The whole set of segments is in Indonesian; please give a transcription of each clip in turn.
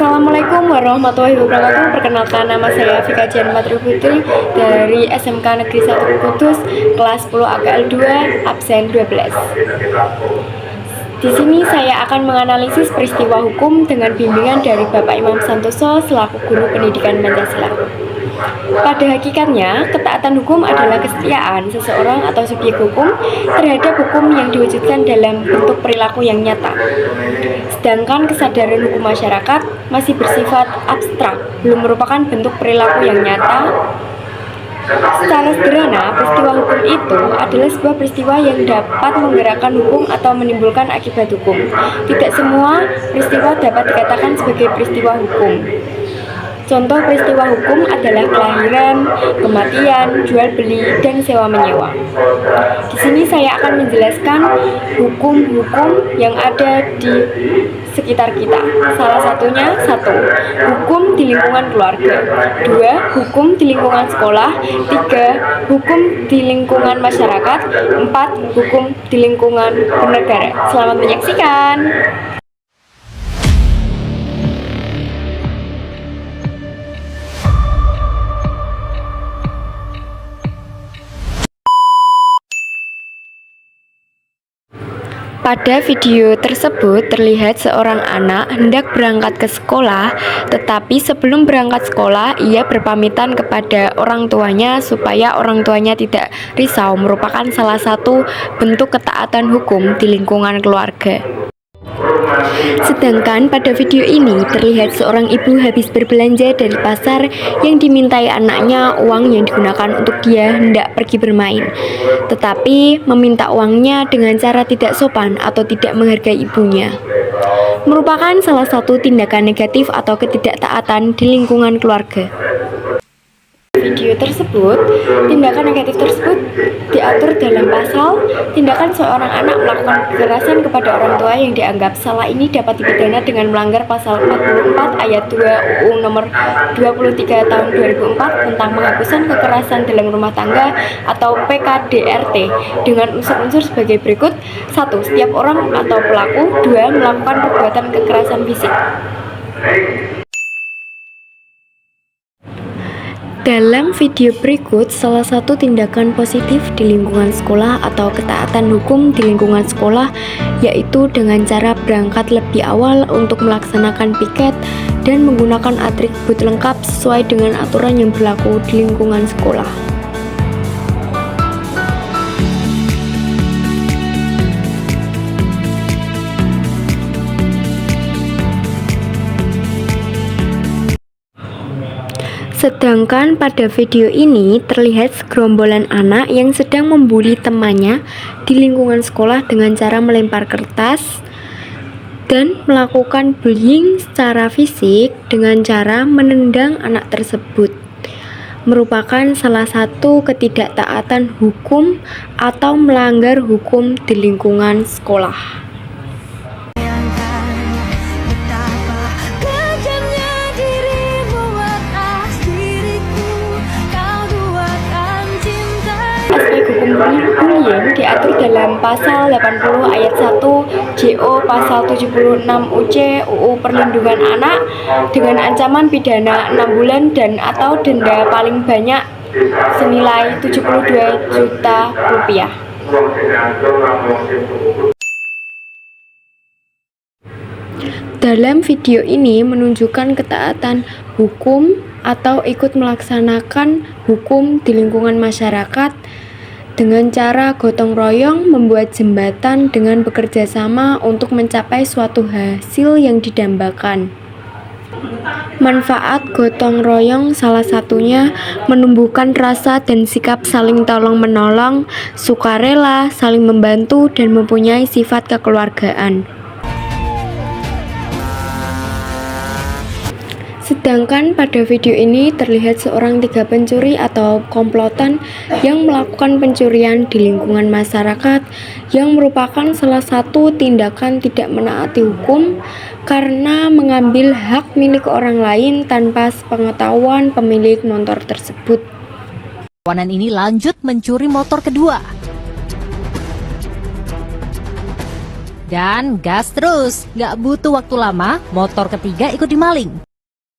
Assalamualaikum warahmatullahi wabarakatuh. Perkenalkan, nama saya Vika Jan Putri dari SMK Negeri 1 Kudus, kelas 10 AKL 2, absen 12. Di sini saya akan menganalisis peristiwa hukum dengan bimbingan dari Bapak Imam Santoso selaku guru pendidikan Pancasila. Pada hakikatnya, ketaatan hukum adalah kesetiaan seseorang atau subjek hukum terhadap hukum yang diwujudkan dalam bentuk perilaku yang nyata. Sedangkan kesadaran hukum masyarakat masih bersifat abstrak, belum merupakan bentuk perilaku yang nyata. Secara sederhana, peristiwa hukum itu adalah sebuah peristiwa yang dapat menggerakkan hukum atau menimbulkan akibat hukum. Tidak semua peristiwa dapat dikatakan sebagai peristiwa hukum. Contoh peristiwa hukum adalah kelahiran, kematian, jual beli, dan sewa menyewa. Di sini saya akan menjelaskan hukum-hukum yang ada di sekitar kita. Salah satunya, 1. Hukum di lingkungan keluarga. 2. Hukum di lingkungan sekolah. 3. Hukum di lingkungan masyarakat. 4. Hukum di lingkungan bernegara. Selamat menyaksikan. Pada video tersebut terlihat seorang anak hendak berangkat ke sekolah, tetapi sebelum berangkat sekolah ia berpamitan kepada orang tuanya supaya orang tuanya tidak risau, merupakan salah satu bentuk ketaatan hukum di lingkungan keluarga. Sedangkan pada video ini terlihat seorang ibu habis berbelanja dari pasar yang dimintai anaknya uang yang digunakan untuk dia hendak pergi bermain, tetapi meminta uangnya dengan cara tidak sopan atau tidak menghargai ibunya. Merupakan salah satu tindakan negatif atau ketidaktaatan di lingkungan keluarga. Video tersebut, tindakan negatif tersebut diatur dalam pasal tindakan seorang anak melakukan kekerasan kepada orang tua yang dianggap salah. Ini dapat dipidana dengan melanggar pasal 44 ayat 2 UU nomor 23 tahun 2004 tentang penghapusan kekerasan dalam rumah tangga atau PKDRT dengan unsur-unsur sebagai berikut. 1. Setiap orang atau pelaku. 2. Melakukan perbuatan kekerasan fisik. Dalam video berikut, salah satu tindakan positif di lingkungan sekolah atau ketaatan hukum di lingkungan sekolah yaitu dengan cara berangkat lebih awal untuk melaksanakan piket dan menggunakan atribut lengkap sesuai dengan aturan yang berlaku di lingkungan sekolah. Sedangkan pada video ini terlihat segerombolan anak yang sedang membuli temannya di lingkungan sekolah dengan cara melempar kertas dan melakukan bullying secara fisik dengan cara menendang anak tersebut. Merupakan salah satu ketidaktaatan hukum atau melanggar hukum di lingkungan sekolah. Aspek hukum bullying diatur dalam pasal 80 ayat 1 JO pasal 76 UC UU Perlindungan Anak dengan ancaman pidana 6 bulan dan atau denda paling banyak senilai 72 juta rupiah. Dalam video ini menunjukkan ketaatan hukum atau ikut melaksanakan hukum di lingkungan masyarakat dengan cara gotong royong membuat jembatan dengan bekerja sama untuk mencapai suatu hasil yang didambakan. Manfaat gotong royong salah satunya menumbuhkan rasa dan sikap saling tolong-menolong, sukarela, saling membantu, dan mempunyai sifat kekeluargaan. Sedangkan pada video ini terlihat seorang 3 pencuri atau komplotan yang melakukan pencurian di lingkungan masyarakat yang merupakan salah satu tindakan tidak menaati hukum karena mengambil hak milik orang lain tanpa sepengetahuan pemilik motor tersebut. Kawanan ini lanjut mencuri motor kedua. Dan gas terus, nggak butuh waktu lama, motor ketiga ikut dimaling.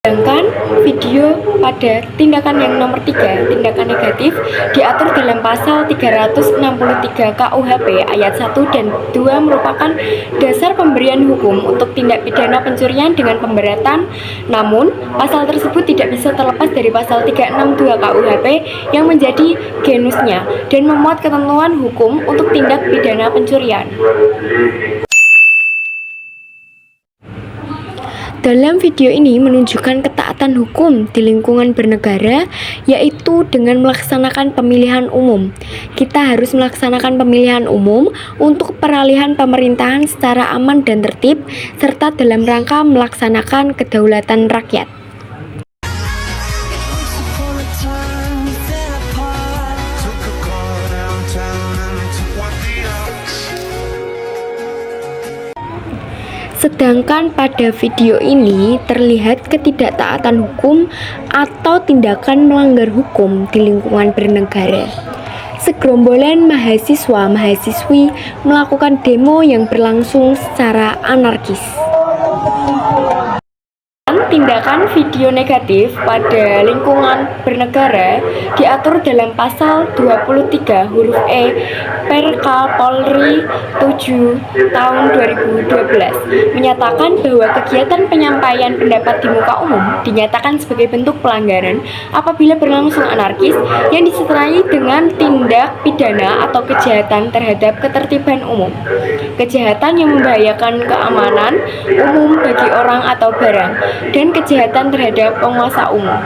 Sedangkan video pada tindakan yang nomor 3, tindakan negatif, diatur dalam pasal 363 KUHP ayat 1 dan 2 merupakan dasar pemberian hukum untuk tindak pidana pencurian dengan pemberatan. Namun, pasal tersebut tidak bisa terlepas dari pasal 362 KUHP yang menjadi genusnya dan memuat ketentuan hukum untuk tindak pidana pencurian. Dalam video ini menunjukkan ketaatan hukum di lingkungan bernegara, yaitu dengan melaksanakan pemilihan umum. Kita harus melaksanakan pemilihan umum untuk peralihan pemerintahan secara aman dan tertib, serta dalam rangka melaksanakan kedaulatan rakyat. Sedangkan pada video ini terlihat ketidaktaatan hukum atau tindakan melanggar hukum di lingkungan bernegara. Segerombolan mahasiswa-mahasiswi melakukan demo yang berlangsung secara anarkis. Tindakan video negatif pada lingkungan bernegara diatur dalam pasal 23 huruf E Perkal Polri 7 tahun 2012 menyatakan bahwa kegiatan penyampaian pendapat di muka umum dinyatakan sebagai bentuk pelanggaran apabila berlangsung anarkis yang disertai dengan tindak pidana atau kejahatan terhadap ketertiban umum, kejahatan yang membahayakan keamanan umum bagi orang atau barang, dan kejahatan terhadap penguasa umum.